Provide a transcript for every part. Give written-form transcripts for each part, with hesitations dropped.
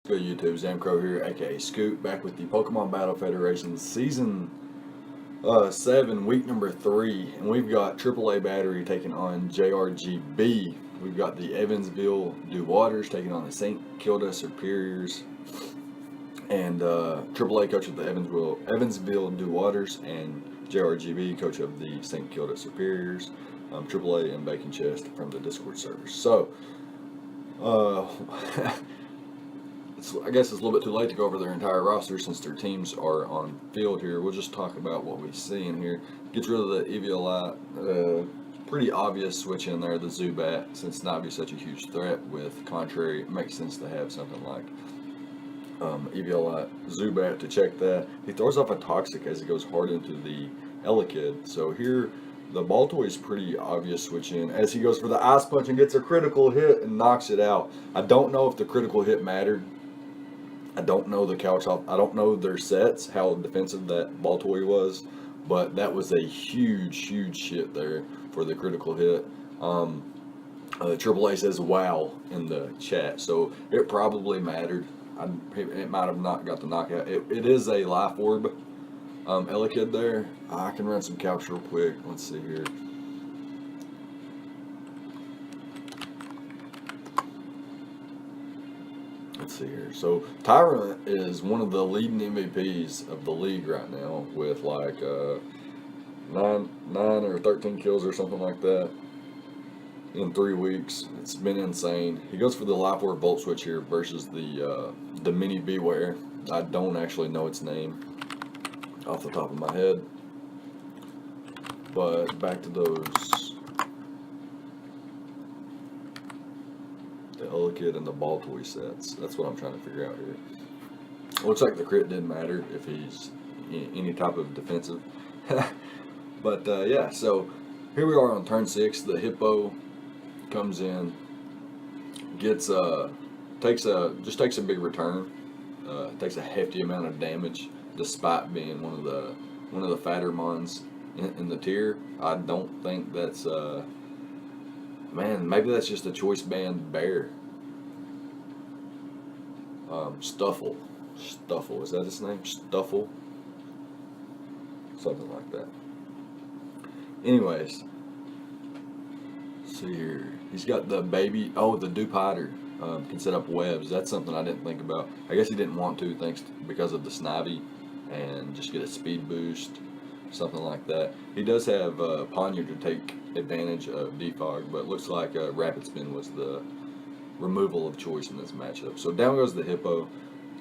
Good YouTube, ZAMCRO here, aka Scoot, back with the Pokemon Battle Federation Season 7, week number 3, and we've got AAA Battery taking on JRGB. We've got the Evansville Dewotters taking on the St. Kilda Serperiors, and AAA coach of the Evansville Dewotters, and JRGB coach of the St. Kilda Serperiors. AAA and Bacon Chest from the Discord servers. So, I guess it's a little bit too late to go over their entire roster since their teams are on field here. We'll just talk about what we see in here. Gets rid of the Eviolite. Pretty obvious switch in there, the Zubat, since Navi's such a huge threat with Contrary. It makes sense to have something like Eviolite Zubat to check that. He throws off a Toxic as he goes hard into the Elekid. So here, the Baltoy is pretty obvious switch in as he goes for the Ice Punch and gets a critical hit and knocks it out. I don't know if the critical hit mattered. I don't know the couch off. I don't know their sets, how defensive that Baltoy was, but that was a huge hit there for the critical hit. AAA says wow in the chat, so it probably mattered. It might have not got the knockout. It is a Life Orb Elekid there. I can run some couch real quick. Let's see here. Let's see here. So Tyrant is one of the leading MVPs of the league right now with like 9 or 13 kills or something like that in 3 weeks. It's been insane. He goes for the Life Orb Volt Switch here versus the Mini Beware. I don't actually know its name off the top of my head, but back to those. The Elekid and the Baltoy sets. That's what I'm trying to figure out here. Looks like the crit didn't matter if he's any type of defensive. But yeah, so here we are on turn 6. The Hippo comes in, gets takes a big return, takes a hefty amount of damage despite being one of the fatter mons in the tier. I don't think that's man, maybe that's just a choice band bear. Stuffle, is that his name? Stuffle, something like that. Anyways, let's see here. He's got the baby. Oh, the Dewotters can set up webs. That's something I didn't think about. I guess he didn't want to, because of the Snivy, and just get a speed boost, something like that. He does have Ponyard to take advantage of Defog, but it looks like Rapid Spin was the removal of choice in this matchup. So down goes the Hippo.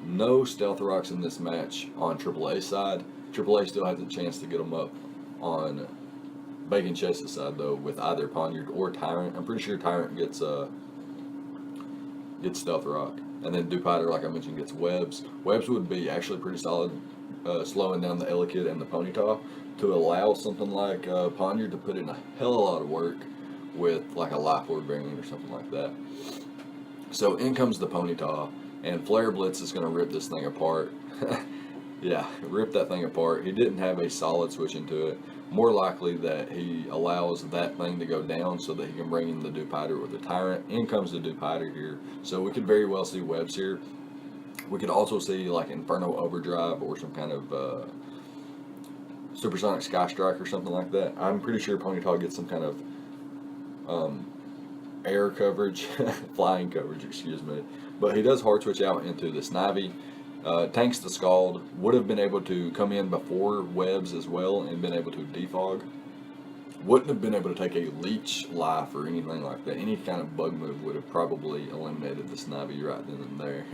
No Stealth Rocks in this match on AAA side. AAA still has a chance to get them up on Bacon Chest's side though, with either Ponyard or Tyrant. I'm pretty sure Tyrant gets Stealth Rock, and then Dewotters, like I mentioned, gets Webs. Webs would be actually pretty solid, slowing down the Elekid and the Ponyta to allow something like Ponyard to put in a hell of a lot of work with like a Life Orb variant or something like that. So in comes the Ponyta, and Flare Blitz is going to rip this thing apart. Yeah, rip that thing apart. He didn't have a solid switch into it. More likely that he allows that thing to go down so that he can bring in the Dewotters or the Tyrant. In comes the Dewotters here. So we could very well see webs here. We could also see like Inferno Overdrive or some kind of Supersonic Sky Strike or something like that. I'm pretty sure Ponyta gets some kind of air coverage, flying coverage, excuse me. But he does hard switch out into the Snivy. Tanks the Scald. Would have been able to come in before webs as well and been able to defog. Wouldn't have been able to take a leech life or anything like that. Any kind of bug move would have probably eliminated the Snivy right then and there.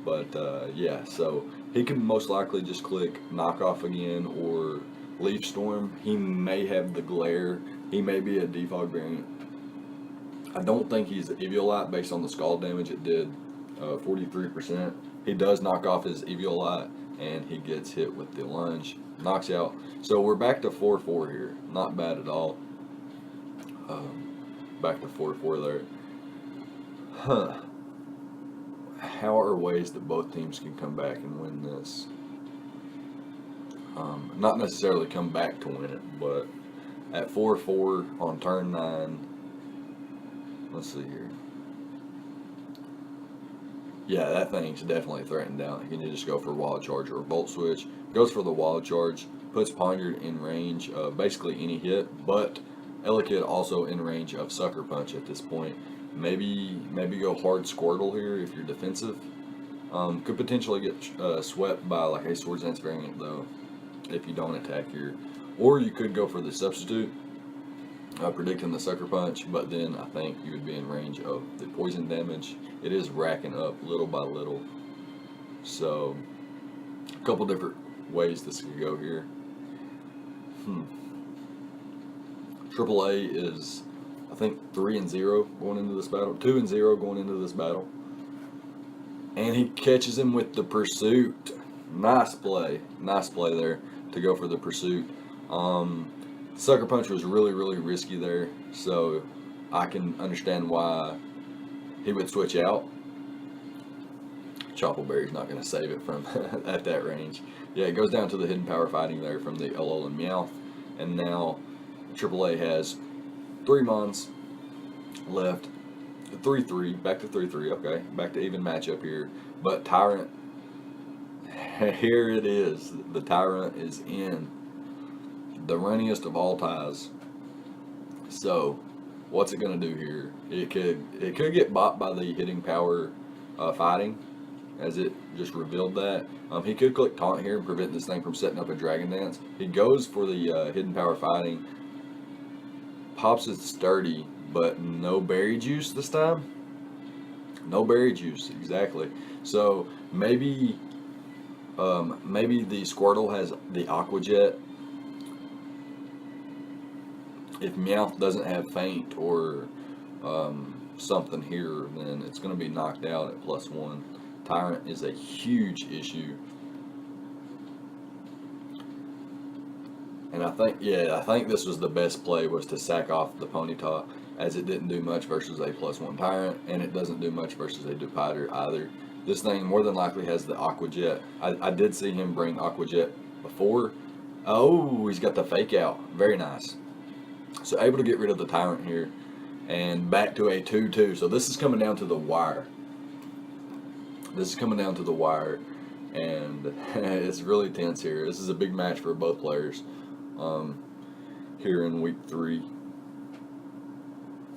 But yeah, so he could most likely just click Knockoff again or Leaf Storm. He may have the Glare. He may be a defog variant. I don't think he's Eviolite based on the Scald damage it did, 43%. He does knock off his Eviolite, and he gets hit with the lunge, knocks out. So we're back to 4-4 here. Not bad at all. Back to 4-4 there. Huh. How are ways that both teams can come back and win this? Not necessarily come back to win it, but at 4-4 on turn 9. Let's see here. Yeah, that thing's definitely threatened down. You can just go for wild charge or bolt switch. Goes for the wild charge, puts Poniard in range of basically any hit, but Elekid also in range of sucker punch at this point. Maybe go hard Squirtle here if you're defensive. Could potentially get swept by like a Swords Dance variant though, if you don't attack here. Or you could go for the substitute, predicting the sucker punch, but then I think you would be in range of the poison damage. It is racking up little by little. So, a couple different ways this could go here. AAA is, I think, 3-0 going into this battle, 2-0 going into this battle. And he catches him with the pursuit. Nice play there to go for the pursuit. Sucker punch was really, really risky there, so I can understand why he would switch out. Choppleberry's not going to save it from at that range. Yeah, it goes down to the hidden power fighting there from the Alolan Meowth, and now AAA has 3 Mons left. 3-3, back to 3-3. Okay, back to even matchup here. But Tyrant, here it is. The Tyrant is in. The runniest of all ties. So, what's it gonna do here? It could get bought by the hitting power fighting, as it just revealed that. He could click taunt here and prevent this thing from setting up a Dragon Dance. He goes for the hidden power fighting, pops it sturdy, but no berry juice this time. No berry juice, exactly. So maybe the Squirtle has the Aqua Jet. If Meowth doesn't have Faint or something here, then it's going to be knocked out at +1. Tyrant is a huge issue. And I think this was the best play, was to sack off the Ponyta, as it didn't do much versus a +1 Tyrant, and it doesn't do much versus a Dewpider either. This thing more than likely has the Aqua Jet. I did see him bring Aqua Jet before. Oh, he's got the Fake Out. Very nice. So able to get rid of the Tyrant here, and back to a 2-2. So this is coming down to the wire. And it's really tense here. This is a big match for both players here in week 3.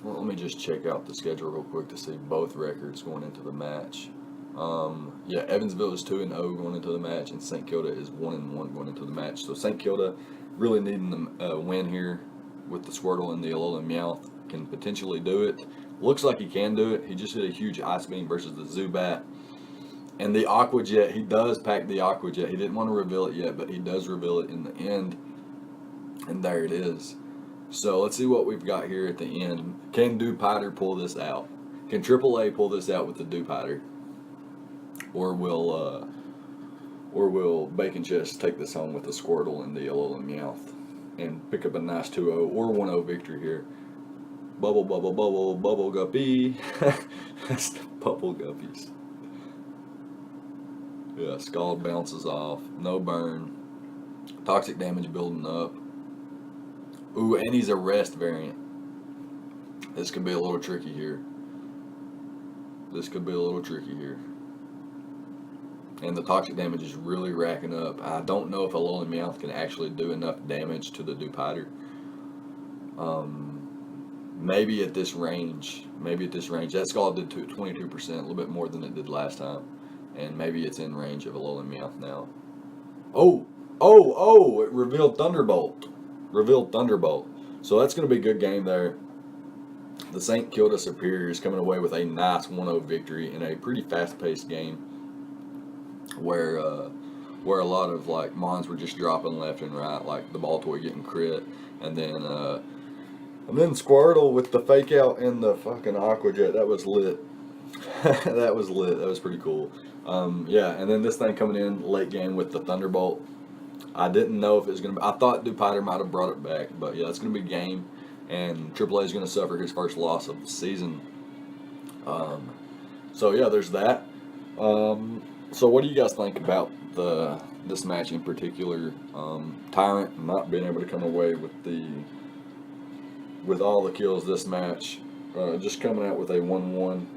Well, let me just check out the schedule real quick to see both records going into the match. Yeah, Evansville is 2-0 going into the match, and St. Kilda is 1-1 going into the match. So St. Kilda really needing the win here with the Squirtle and the Alolan Meowth. Can potentially do it. Looks like he can do it. He just hit a huge Ice Beam versus the Zubat. And the Aqua Jet, he does pack the Aqua Jet. He didn't want to reveal it yet, but he does reveal it in the end. And there it is. So let's see what we've got here at the end. Can Dewpider pull this out? Can AAA pull this out with the Dewpider? Or will Bacon Chest take this home with the Squirtle and the Alolan Meowth and pick up a nice 2-0 or 1-0 victory here? Bubble, bubble, bubble, bubble guppy. That's the bubble guppies. Yeah, Scald bounces off. No burn. Toxic damage building up. Ooh, and he's a rest variant. This could be a little tricky here. And the toxic damage is really racking up. I don't know if Alolan Meowth can actually do enough damage to the Dewpider. Maybe at this range. That Scald did 22%, a little bit more than it did last time. And maybe it's in range of Alolan Meowth now. Oh, it revealed Thunderbolt. So that's going to be a good game there. The St. Kilda Serperiors coming away with a nice 1-0 victory in a pretty fast-paced game where a lot of like Mons were just dropping left and right, like the Baltoy getting crit, and then Squirtle with the Fake Out and the fucking Aqua Jet. That was lit. That was pretty cool. Yeah, and then this thing coming in late game with the Thunderbolt. I didn't know if it was going to be... I thought Dewpider might have brought it back, but yeah, it's going to be game, and AAA is going to suffer his first loss of the season. So yeah, there's that. So what do you guys think about this match in particular? Tyrant not being able to come away with all the kills this match, just coming out with a 1-1.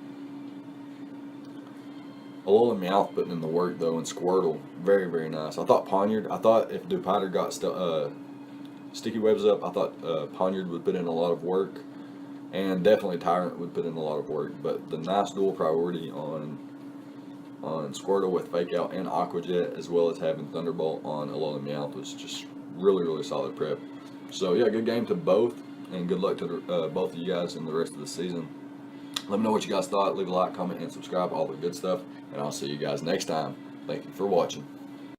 Alola Meowth putting in the work though, and Squirtle, very, very nice. I thought if Dewotters got sticky webs up, I thought Poniard would put in a lot of work, and definitely Tyrant would put in a lot of work. But the nice dual priority on Squirtle with Fake Out and Aqua Jet, as well as having Thunderbolt on Alola Meowth, was just really, really solid prep. So yeah, good game to both, and good luck to both of you guys in the rest of the season. Let me know what you guys thought. Leave a like, comment, and subscribe, all the good stuff. And I'll see you guys next time. Thank you for watching.